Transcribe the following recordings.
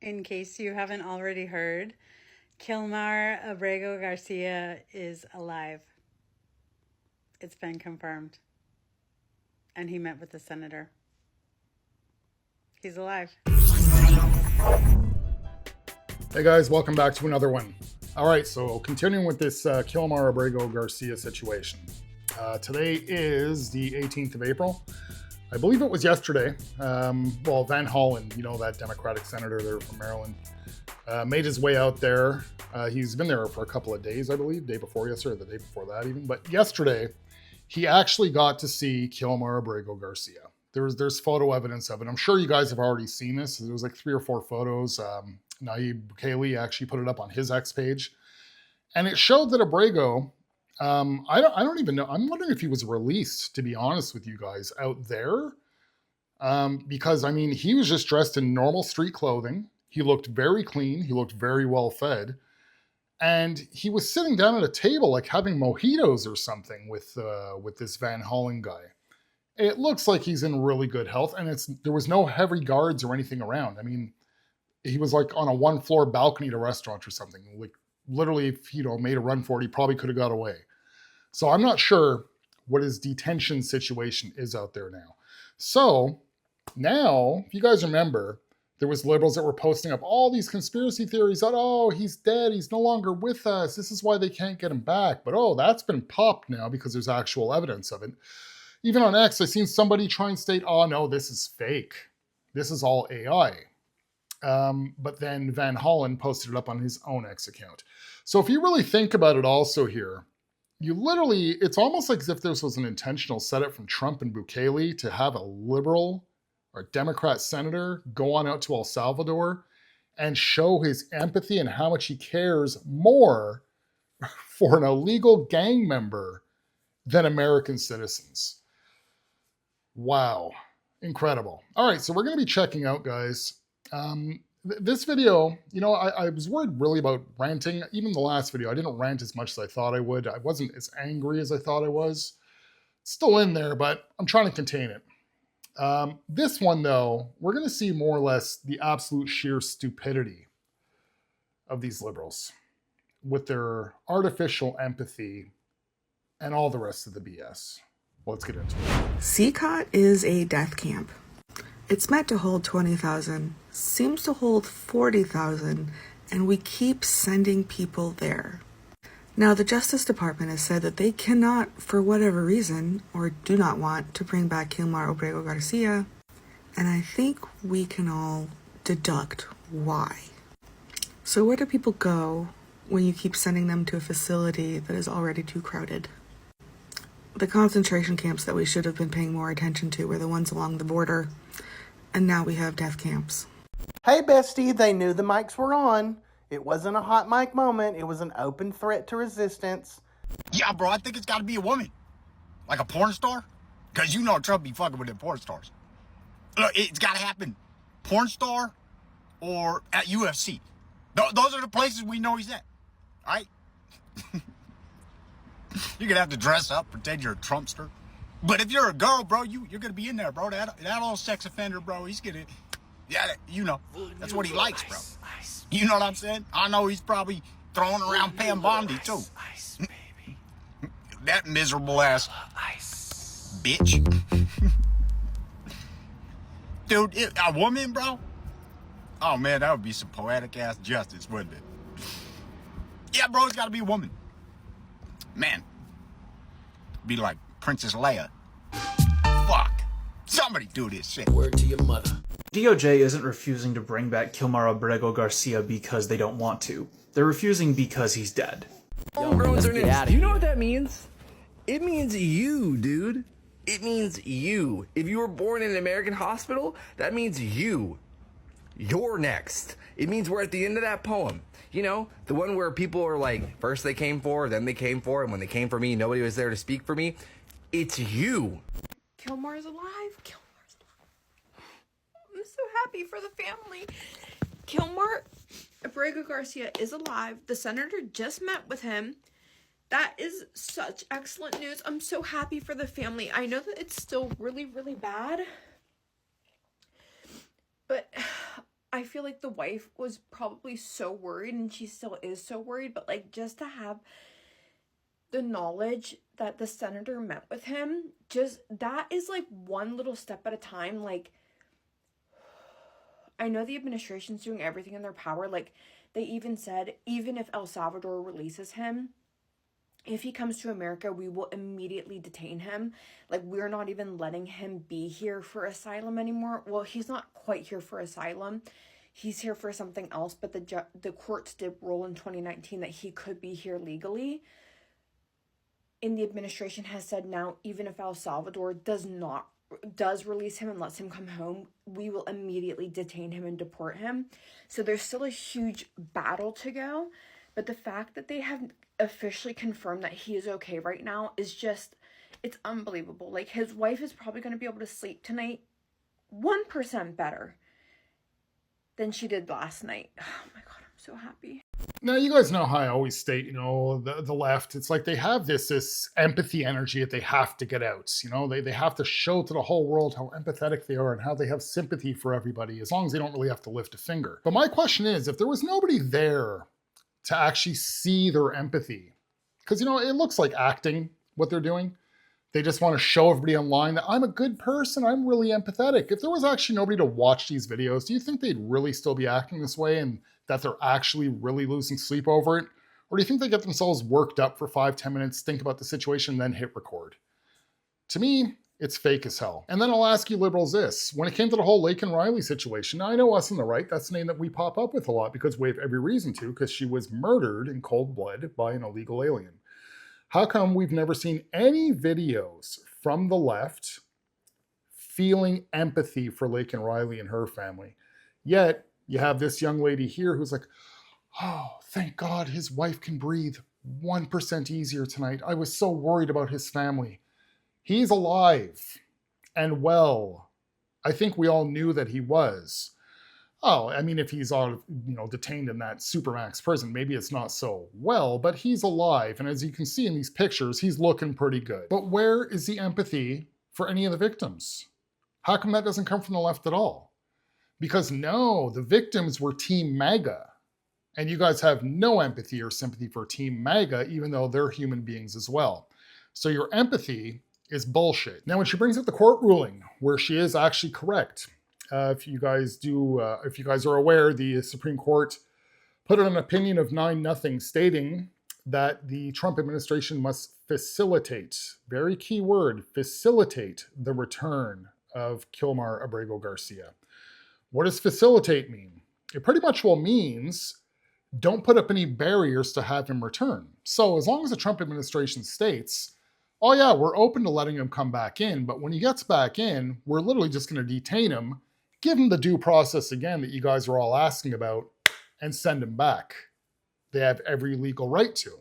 In case you haven't already heard, Kilmar Abrego Garcia is alive. It's been confirmed. And he met with the senator. He's alive. Hey guys, welcome back to another one. All right, so continuing with this Kilmar Abrego Garcia situation. Today is the 18th of April. I believe it was yesterday. Van Hollen, you know, that Democratic senator there from Maryland, made his way out there. He's been there for a couple of days, I believe, day before yesterday, or the day before that even. But yesterday, he actually got to see Kilmar Abrego Garcia. There's photo evidence of it. I'm sure you guys have already seen this. There was like 3 or 4 photos. Nayib Bukele actually put it up on his X page. And it showed that Abrego, I don't even know. I'm wondering if he was released, to be honest with you guys, out there. Because, I mean, he was just dressed in normal street clothing. He looked very clean. He looked very well fed. And he was sitting down at a table, like having mojitos or something with this Van Hollen guy. It looks like he's in really good health, and there was no heavy guards or anything around. I mean, he was like on a 1-floor balcony at a restaurant or something. Like literally, if he made a run for it, he probably could have got away. So I'm not sure what his detention situation is out there now. So now, if you guys remember, there was liberals that were posting up all these conspiracy theories that, oh, he's dead, he's no longer with us, this is why they can't get him back. But oh, that's been popped now because there's actual evidence of it. Even on X, I seen somebody try and state, oh no, this is fake. This is all AI. But then Van Hollen posted it up on his own X account. So if you really think about it also here, it's almost like as if this was an intentional setup from Trump and Bukele to have a liberal or Democrat senator go on out to El Salvador and show his empathy and how much he cares more for an illegal gang member than American citizens. Wow. Incredible. All right, so we're going to be checking out, guys. This video, you know, I was worried really about ranting. Even the last video, I didn't rant as much as I thought I would. I wasn't as angry as I thought I was. Still in there, but I'm trying to contain it. This one, though, we're going to see more or less the absolute sheer stupidity of these liberals with their artificial empathy and all the rest of the BS. Let's get into it. CCOT is a death camp. It's meant to hold 20,000, seems to hold 40,000, and we keep sending people there. Now, the Justice Department has said that they cannot, for whatever reason, or do not want to bring back Kilmar Abrego Garcia, and I think we can all deduct why. So where do people go when you keep sending them to a facility that is already too crowded? The concentration camps that we should have been paying more attention to were the ones along the border, and now we have death camps. Hey bestie, they knew the mics were on. It wasn't a hot mic moment, it was an open threat to resistance. Yeah, bro, I think it's gotta be a woman. Like a porn star? Cause you know Trump be fucking with them porn stars. Look, it's gotta happen. Porn star or at UFC. Those are the places we know he's at. Alright? You're gonna have to dress up, pretend you're a Trumpster. But if you're a girl, bro, you're gonna be in there, bro. That old sex offender, bro, he's gonna, yeah, you know, that's what he likes, bro. You know what I'm saying? I know he's probably throwing around Pam Bondi, too. That miserable ass bitch. Dude, a woman, bro? Oh, man, that would be some poetic ass justice, wouldn't it? Yeah, bro, it's gotta be a woman. Man, be like Princess Leia. Fuck. Somebody do this shit. Word to your mother. DOJ isn't refusing to bring back Kilmar Abrego Garcia because they don't want to. They're refusing because he's dead. Homegrowns are ninjas. Do you know what that means? It means you, dude. It means you. If you were born in an American hospital, that means you. You're next. It means we're at the end of that poem. You know, the one where people are like, first they came for, then they came for, and when they came for me, nobody was there to speak for me. It's you. Kilmar's alive. Kilmar's alive. I'm so happy for the family. Kilmar Abrego Garcia is alive. The senator just met with him. That is such excellent news. I'm so happy for the family. I know that it's still really, really bad. But I feel like the wife was probably so worried, and she still is so worried, but like just to have the knowledge that the senator met with him, just that is like one little step at a time. Like, I know the administration's doing everything in their power. Like, they even said, even if El Salvador releases him, if he comes to America, we will immediately detain him. Like, we're not even letting him be here for asylum anymore. Well, he's not quite here for asylum. He's here for something else, but the courts did rule in 2019 that he could be here legally. And the administration has said now, even if El Salvador does release him and lets him come home, we will immediately detain him and deport him. So there's still a huge battle to go. But the fact that they have officially confirmed that he is okay right now is just, it's unbelievable. Like, his wife is probably going to be able to sleep tonight 1% better than she did last night. Oh my God, I'm so happy. Now, you guys know how I always state, the left, it's like they have this empathy energy that they have to get out. They have to show to the whole world how empathetic they are and how they have sympathy for everybody, as long as they don't really have to lift a finger. But my question is, if there was nobody there to actually see their empathy, because, it looks like acting, what they're doing. They just want to show everybody online that I'm a good person, I'm really empathetic. If there was actually nobody to watch these videos, do you think they'd really still be acting this way and that they're actually really losing sleep over it? Or do you think they get themselves worked up for 5-10 minutes, think about the situation, then hit record? To me, it's fake as hell. And then I'll ask you liberals this. When it came to the whole Laken Riley situation, now I know us on the right, that's the name that we pop up with a lot because we have every reason to, because she was murdered in cold blood by an illegal alien. How come we've never seen any videos from the left feeling empathy for Laken Riley and her family? Yet, you have this young lady here who's like, oh, thank God his wife can breathe 1% easier tonight. I was so worried about his family. He's alive and well. I think we all knew that he was. Oh, I mean, if he's all, detained in that Supermax prison, maybe it's not so well, but he's alive. And as you can see in these pictures, he's looking pretty good. But where is the empathy for any of the victims? How come that doesn't come from the left at all? Because no, the victims were Team MAGA. And you guys have no empathy or sympathy for Team MAGA, even though they're human beings as well. So your empathy is bullshit. Now, when she brings up the court ruling, where she is actually correct, if you guys are aware, the Supreme Court put an opinion of 9-0 stating that the Trump administration must facilitate, very key word, facilitate the return of Kilmar Abrego Garcia. What does facilitate mean? It pretty much means don't put up any barriers to have him return. So as long as the Trump administration states, oh yeah, we're open to letting him come back in, but when he gets back in, we're literally just going to detain him, give him the due process again that you guys are all asking about, and send him back. They have every legal right to.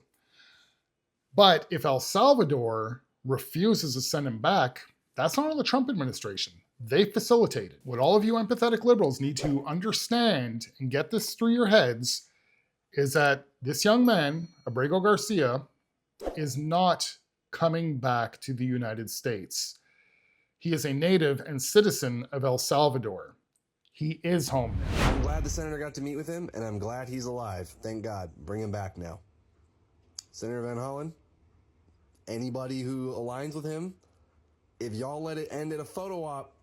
But if El Salvador refuses to send him back, that's not on the Trump administration. They facilitate it. What all of you empathetic liberals need to understand and get this through your heads is that this young man, Abrego Garcia, is not coming back to the United States. He is a native and citizen of El Salvador. He is home now. I'm glad the senator got to meet with him, and I'm glad he's alive. Thank God. Bring him back now. Senator Van Hollen, anybody who aligns with him, if y'all let it end in a photo op,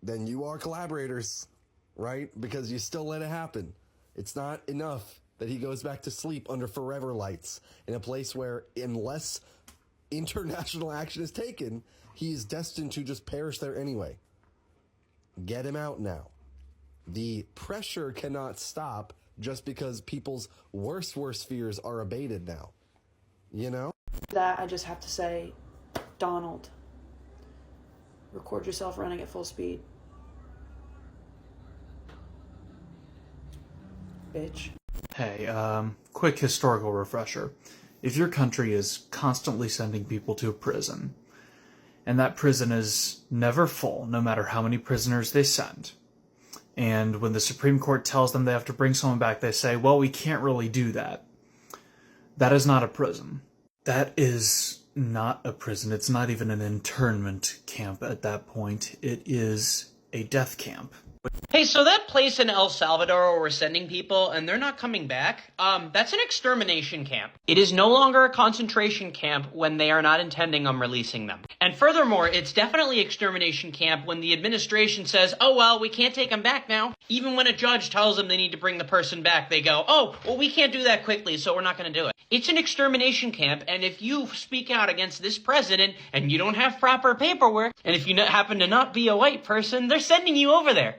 then you are collaborators, right? Because you still let it happen. It's not enough that he goes back to sleep under forever lights in a place where, unless international action is taken, he is destined to just perish there anyway. Get him out now. The pressure cannot stop just because people's worst fears are abated now. That I just have to say, Donald, record yourself running at full speed. Bitch. Hey, quick historical refresher. If your country is constantly sending people to a prison, and that prison is never full, no matter how many prisoners they send, and when the Supreme Court tells them they have to bring someone back, they say, well, we can't really do that. That is not a prison. That is not a prison. It's not even an internment camp at that point. It is a death camp. Hey, so that place in El Salvador where we're sending people and they're not coming back, that's an extermination camp. It is no longer a concentration camp when they are not intending on releasing them. And furthermore, it's definitely extermination camp when the administration says, oh, well, we can't take them back now. Even when a judge tells them they need to bring the person back, they go, oh, well, we can't do that quickly, so we're not going to do it. It's an extermination camp, and if you speak out against this president and you don't have proper paperwork, and if you happen to not be a white person, they're sending you over there.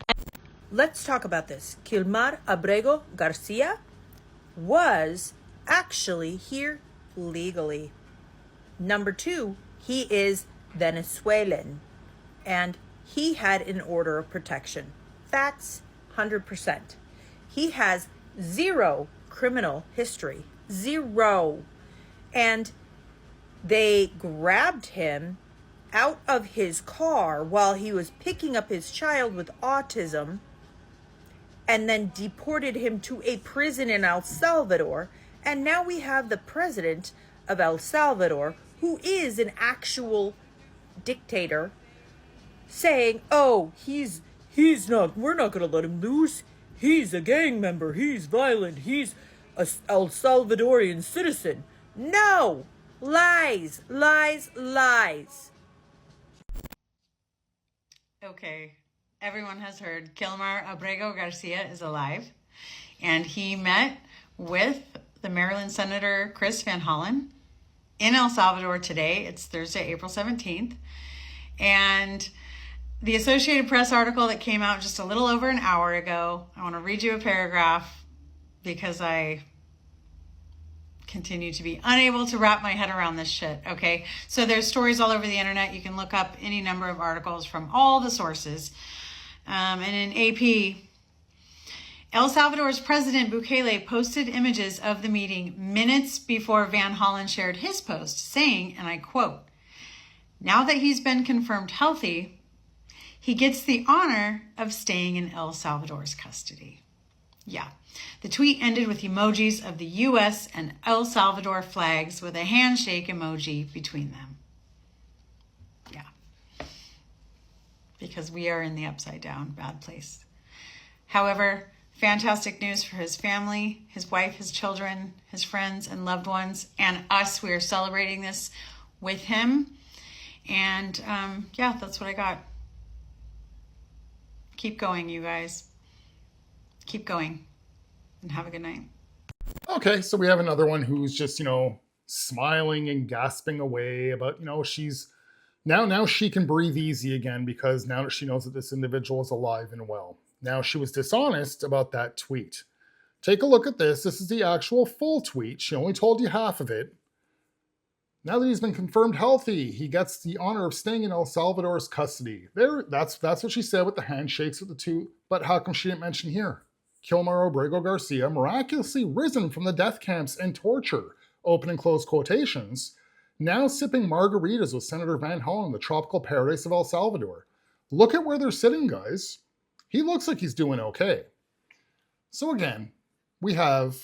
Let's talk about this. Kilmar Abrego Garcia was actually here legally. Number 2, he is Venezuelan, and he had an order of protection. Facts, 100%. He has 0 criminal history. 0. And they grabbed him out of his car while he was picking up his child with autism and then deported him to a prison in El Salvador. And now we have the president of El Salvador, who is an actual dictator, saying, oh, he's not, we're not going to let him loose. He's a gang member. He's violent. He's a El Salvadorian citizen. No! Lies, lies, lies. Okay, everyone has heard Kilmar Abrego Garcia is alive, and he met with the Maryland Senator Chris Van Hollen in El Salvador today. It's Thursday, April 17th, and the Associated Press article that came out just a little over an hour ago, I want to read you a paragraph because I continue to be unable to wrap my head around this shit, okay? So there's stories all over the internet. You can look up any number of articles from all the sources. And in AP, El Salvador's President Bukele posted images of the meeting minutes before Van Hollen shared his post, saying, and I quote, "Now that he's been confirmed healthy, he gets the honor of staying in El Salvador's custody." Yeah, the tweet ended with emojis of the U.S. and El Salvador flags with a handshake emoji between them. Yeah, because we are in the upside down bad place. However, fantastic news for his family, his wife, his children, his friends and loved ones, and us. We are celebrating this with him. And yeah, that's what I got. Keep going, you guys. Keep going, and have a good night. Okay, so we have another one who's just, smiling and gasping away about, she's now she can breathe easy again because now that she knows that this individual is alive and well. Now she was dishonest about that tweet. Take a look at this. This is the actual full tweet. She only told you half of it. Now that he's been confirmed healthy, he gets the honor of staying in El Salvador's custody. That's what she said with the handshakes with the two. But how come she didn't mention here? Kilmar Abrego Garcia, miraculously risen from the death camps and torture, open and close quotations, now sipping margaritas with Senator Van Hollen in the tropical paradise of El Salvador. Look at where they're sitting, guys. He looks like he's doing okay. So again, we have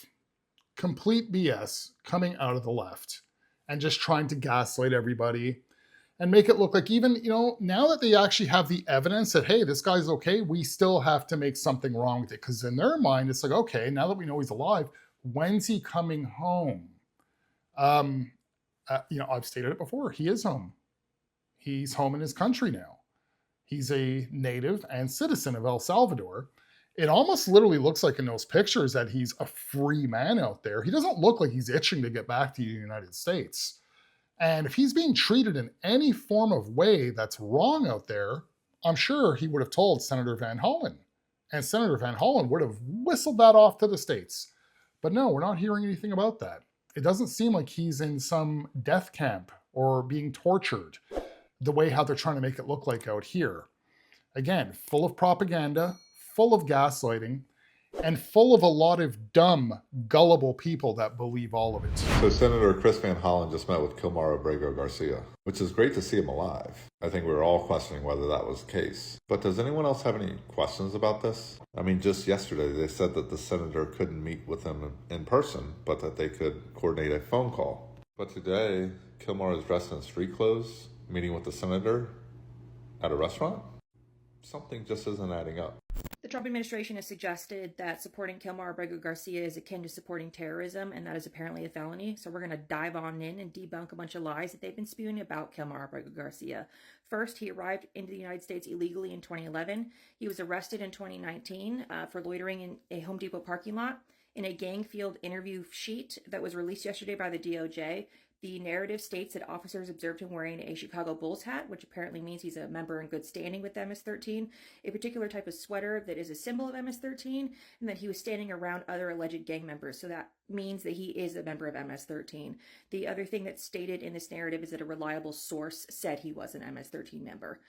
complete BS coming out of the left and just trying to gaslight everybody and make it look like even, now that they actually have the evidence that, hey, this guy's okay, we still have to make something wrong with it. Because in their mind, it's like, okay, now that we know he's alive, when's he coming home? I've stated it before. He is home. He's home in his country now. He's a native and citizen of El Salvador. It almost literally looks like in those pictures that he's a free man out there. He doesn't look like he's itching to get back to the United States. And if he's being treated in any form of way that's wrong out there, I'm sure he would have told Senator Van Hollen. And Senator Van Hollen would have whistled that off to the States. But no, we're not hearing anything about that. It doesn't seem like he's in some death camp or being tortured the way how they're trying to make it look like out here. Again, full of propaganda, full of gaslighting, and full of a lot of dumb, gullible people that believe all of it. So Senator Chris Van Hollen just met with Kilmar Abrego Garcia, which is great to see him alive. I think we were all questioning whether that was the case. But does anyone else have any questions about this? I mean, just yesterday they said that the senator couldn't meet with him in person, but that they could coordinate a phone call. But today, Kilmar is dressed in street clothes, meeting with the senator at a restaurant? Something just isn't adding up. The Trump administration has suggested that supporting Kilmar Abrego Garcia is akin to supporting terrorism, and that is apparently a felony. So we're going to dive on in and debunk a bunch of lies that they've been spewing about Kilmar Abrego Garcia. First, he arrived into the United States illegally in 2011. He was arrested in 2019 for loitering in a Home Depot parking lot. In a gang-field interview sheet that was released yesterday by the DOJ, the narrative states that officers observed him wearing a Chicago Bulls hat, which apparently means he's a member in good standing with MS-13, a particular type of sweater that is a symbol of MS-13, and that he was standing around other alleged gang members. So that means that he is a member of MS-13. The other thing that's stated in this narrative is that a reliable source said he was an MS-13 member.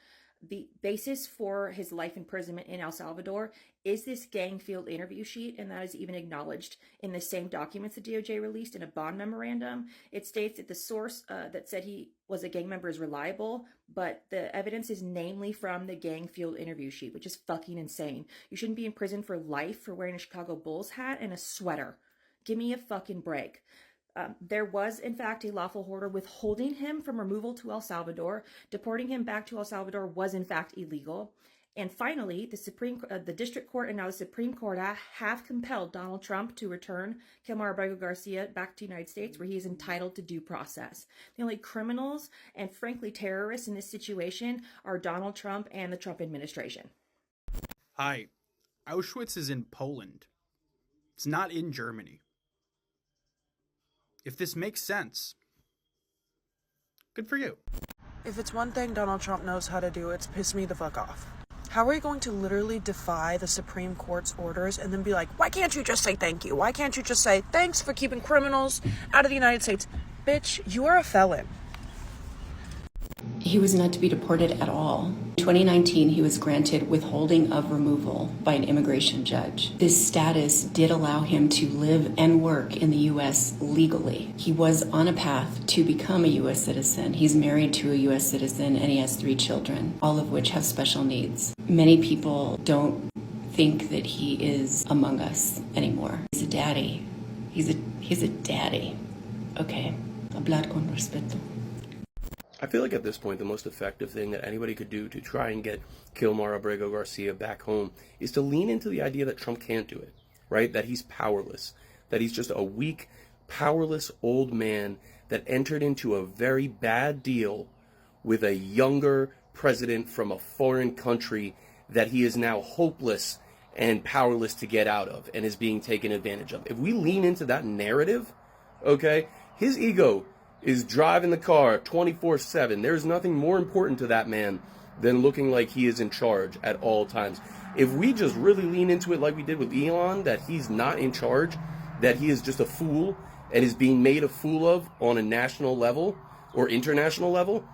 The basis for his life imprisonment in El Salvador is this gang field interview sheet, and that is even acknowledged in the same documents the DOJ released in a bond memorandum. It states that the source that said he was a gang member is reliable, but the evidence is namely from the gang field interview sheet, which is fucking insane. You shouldn't be in prison for life for wearing a Chicago Bulls hat and a sweater. Give me a fucking break. There was, in fact, a lawful order withholding him from removal to El Salvador. Deporting him back to El Salvador was, in fact, illegal. And finally, the District Court and now the Supreme Court have compelled Donald Trump to return Kilmar Abrego Garcia back to the United States, where he is entitled to due process. The only criminals and, frankly, terrorists in this situation are Donald Trump and the Trump administration. Hi. Auschwitz is in Poland. It's not in Germany. If this makes sense, good for you. If it's one thing Donald Trump knows how to do, it's piss me the fuck off. How are you going to literally defy the Supreme Court's orders and then be like, why can't you just say thank you? Why can't you just say thanks for keeping criminals out of the United States? Bitch, you are a felon. He was not to be deported at all. In 2019, he was granted withholding of removal by an immigration judge. This status did allow him to live and work in the U.S. legally. He was on a path to become a U.S. citizen. He's married to a U.S. citizen and he has 3 children, all of which have special needs. Many people don't think that he is among us anymore. He's a daddy. He's a daddy. Okay. Hablar con respeto. I feel like at this point, the most effective thing that anybody could do to try and get Kilmar Abrego Garcia back home is to lean into the idea that Trump can't do it, right? That he's powerless, that he's just a weak, powerless old man that entered into a very bad deal with a younger president from a foreign country that he is now hopeless and powerless to get out of and is being taken advantage of. If we lean into that narrative, okay, his ego is driving the car 24/7. There's nothing more important to that man than looking like he is in charge at all times. If we just really lean into it like we did with Elon, that he's not in charge, that he is just a fool and is being made a fool of on a national level or international level,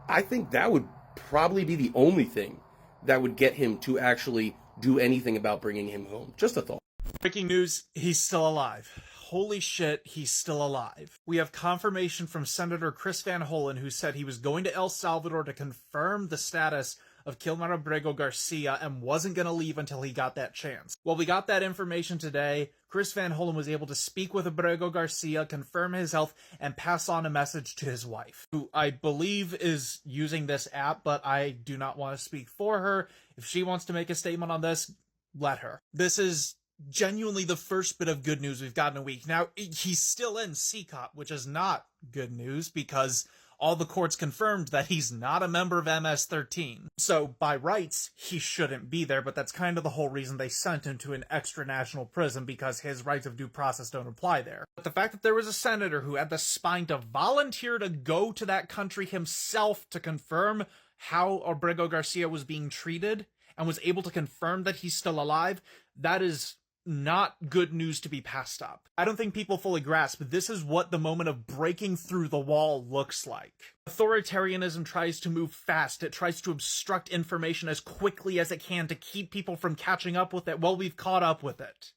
I think that would probably be the only thing that would get him to actually do anything about bringing him home. Just a thought. Breaking news, he's still alive. Holy shit, he's still alive. We have confirmation from Senator Chris Van Hollen, who said he was going to El Salvador to confirm the status of Kilmar Abrego Garcia and wasn't going to leave until he got that chance. Well, we got that information today. Chris Van Hollen was able to speak with Abrego Garcia, confirm his health, and pass on a message to his wife, who I believe is using this app, but I do not want to speak for her. If she wants to make a statement on this, let her. This is genuinely the first bit of good news we've got in a week. Now, he's still in CCOP, which is not good news because all the courts confirmed that he's not a member of MS-13. So, by rights, he shouldn't be there, but that's kind of the whole reason they sent him to an extra-national prison, because his rights of due process don't apply there. But the fact that there was a senator who had the spine to volunteer to go to that country himself to confirm how Abrego Garcia was being treated, and was able to confirm that he's still alive, that is not good news to be passed up. I don't think people fully grasp this is what the moment of breaking through the wall looks like. Authoritarianism tries to move fast. It tries to obstruct information as quickly as it can to keep people from catching up with it. Well, we've caught up with it.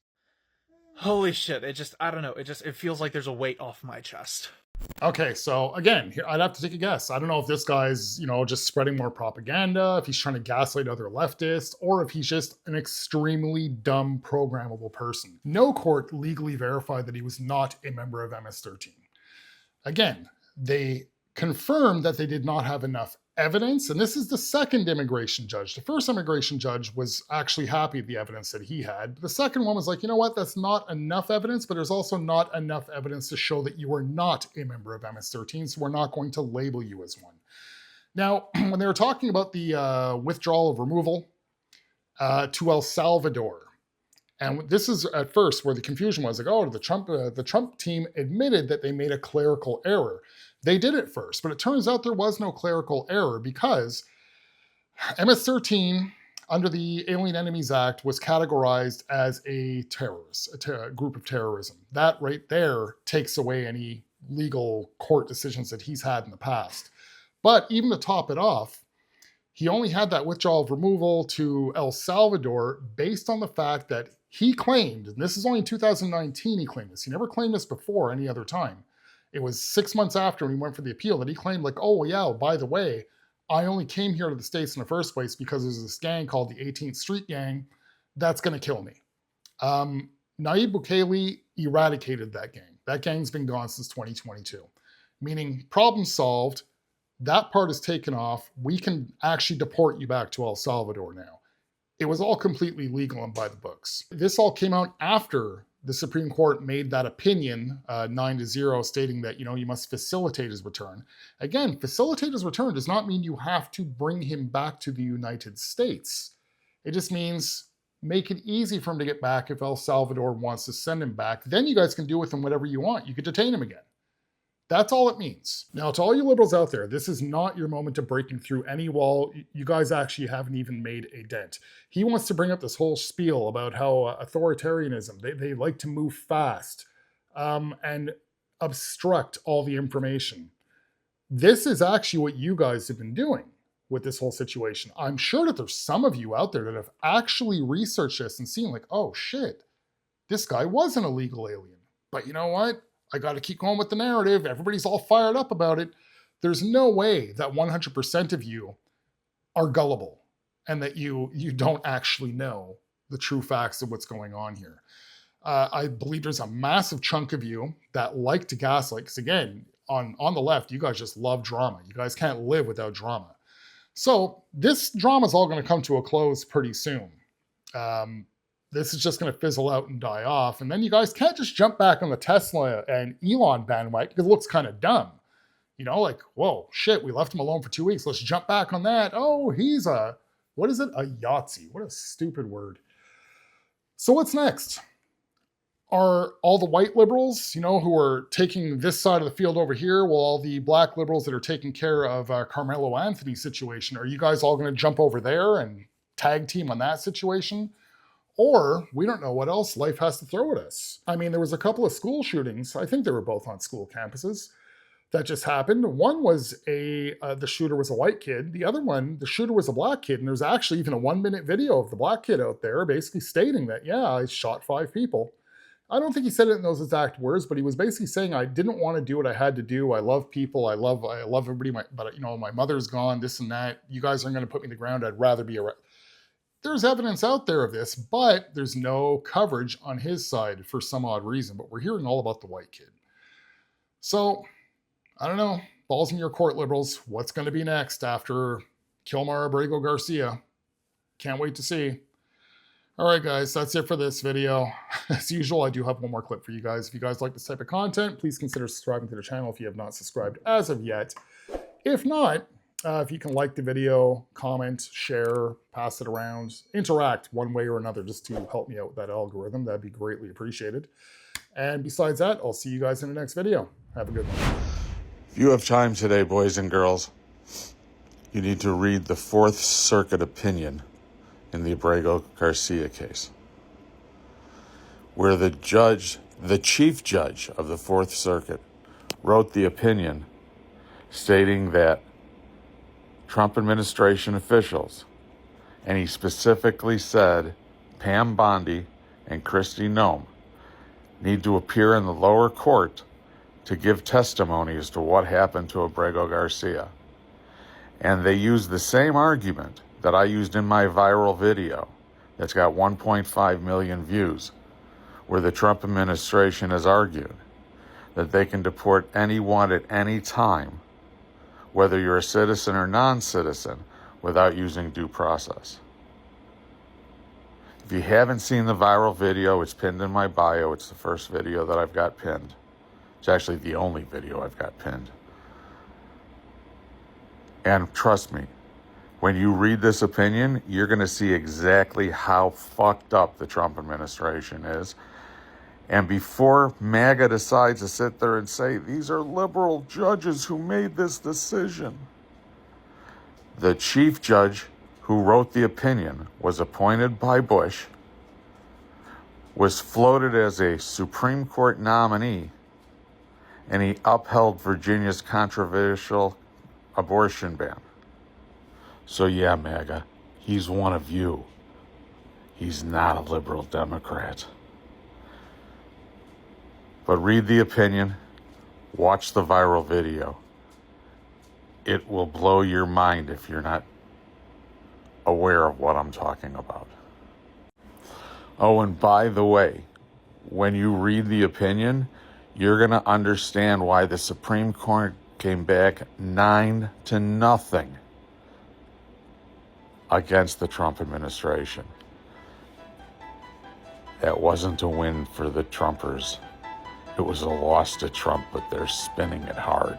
Holy shit, I don't know, it feels like there's a weight off my chest. Okay, so again, here I'd have to take a guess. I don't know if this guy's, just spreading more propaganda, if he's trying to gaslight other leftists, or if he's just an extremely dumb, programmable person. No court legally verified that he was not a member of MS-13. Again, they confirmed that they did not have enough evidence. And this is the second immigration judge. The first immigration judge was actually happy with the evidence that he had. The second one was like, you know what, that's not enough evidence, but there's also not enough evidence to show that you are not a member of MS-13, so we're not going to label you as one. Now, when they were talking about the withdrawal of removal to El Salvador, and this is at first where the confusion was, like, oh, the Trump team admitted that they made a clerical error. They did it first, but it turns out there was no clerical error because MS-13 under the Alien Enemies Act was categorized as a terrorist, a group of terrorism. That right there takes away any legal court decisions that he's had in the past. But even to top it off, he only had that withdrawal of removal to El Salvador based on the fact that he claimed, and this is only in 2019 he claimed this, he never claimed this before any other time. It was 6 months after when he went for the appeal that he claimed, like, oh yeah, by the way, I only came here to the States in the first place because there's this gang called the 18th Street Gang that's going to kill me. Nayib Bukele eradicated that gang. That gang's been gone since 2022, meaning problem solved. That part is taken off. We can actually deport you back to El Salvador now. It was all completely legal and by the books. This all came out after the Supreme Court made that opinion 9-0 stating that, you must facilitate his return. Again, facilitate his return does not mean you have to bring him back to the United States. It just means make it easy for him to get back if El Salvador wants to send him back. Then you guys can do with him whatever you want. You could detain him again. That's all it means. Now, to all you liberals out there, this is not your moment to breaking through any wall. You guys actually haven't even made a dent. He wants to bring up this whole spiel about how authoritarianism, they like to move fast and obstruct all the information. This is actually what you guys have been doing with this whole situation. I'm sure that there's some of you out there that have actually researched this and seen like, oh shit, this guy was an illegal alien. But you know what? I got to keep going with the narrative. Everybody's all fired up about it. There's no way that 100% of you are gullible and that you don't actually know the true facts of what's going on here. I believe there's a massive chunk of you that like to gaslight, because again, on the left, you guys just love drama. You guys can't live without drama. So this drama is all going to come to a close pretty soon. This is just going to fizzle out and die off. And then you guys can't just jump back on the Tesla and Elon bandwagon because it looks kind of dumb. Like, whoa, shit, we left him alone for 2 weeks. Let's jump back on that. Oh, he's what is it? A Yahtzee. What a stupid word. So what's next? Are all the white liberals, who are taking this side of the field over here, while all the black liberals that are taking care of Carmelo Anthony's situation, are you guys all going to jump over there and tag team on that situation? Or we don't know what else life has to throw at us. I mean, there was a couple of school shootings. I think they were both on school campuses that just happened. One was the shooter was a white kid. The other one, the shooter was a black kid. And there's actually even a 1-minute video of the black kid out there basically stating that, yeah, I shot 5 people. I don't think he said it in those exact words, but he was basically saying, I didn't want to do what I had to do. I love people. I love everybody. But my mother's gone, this and that. You guys aren't going to put me in the ground. I'd rather be There's evidence out there of this, but there's no coverage on his side for some odd reason. But we're hearing all about the white kid. So, I don't know. Balls in your court, liberals. What's going to be next after Kilmar Abrego Garcia? Can't wait to see. All right, guys, that's it for this video. As usual, I do have one more clip for you guys. If you guys like this type of content, please consider subscribing to the channel if you have not subscribed as of yet. If not, if you can like the video, comment, share, pass it around, interact one way or another just to help me out with that algorithm, that'd be greatly appreciated. And besides that, I'll see you guys in the next video. Have a good one. If you have time today, boys and girls, you need to read the Fourth Circuit opinion in the Abrego Garcia case, where the chief judge of the Fourth Circuit wrote the opinion stating that Trump administration officials, and he specifically said Pam Bondi and Kristi Noem, need to appear in the lower court to give testimony as to what happened to Abrego Garcia. And they used the same argument that I used in my viral video that's got 1.5 million views, where the Trump administration has argued that they can deport anyone at any time whether you're a citizen or non-citizen, without using due process. If you haven't seen the viral video, it's pinned in my bio. It's the first video that I've got pinned. It's actually the only video I've got pinned. And trust me, when you read this opinion, you're going to see exactly how fucked up the Trump administration is. And before MAGA decides to sit there and say, these are liberal judges who made this decision, the chief judge who wrote the opinion was appointed by Bush, was floated as a Supreme Court nominee, and he upheld Virginia's controversial abortion ban. So yeah, MAGA, he's one of you. He's not a liberal Democrat. But read the opinion, watch the viral video. It will blow your mind if you're not aware of what I'm talking about. Oh, and by the way, when you read the opinion, you're going to understand why the Supreme Court came back 9-0 against the Trump administration. That wasn't a win for the Trumpers. It was a loss to Trump, but they're spinning it hard.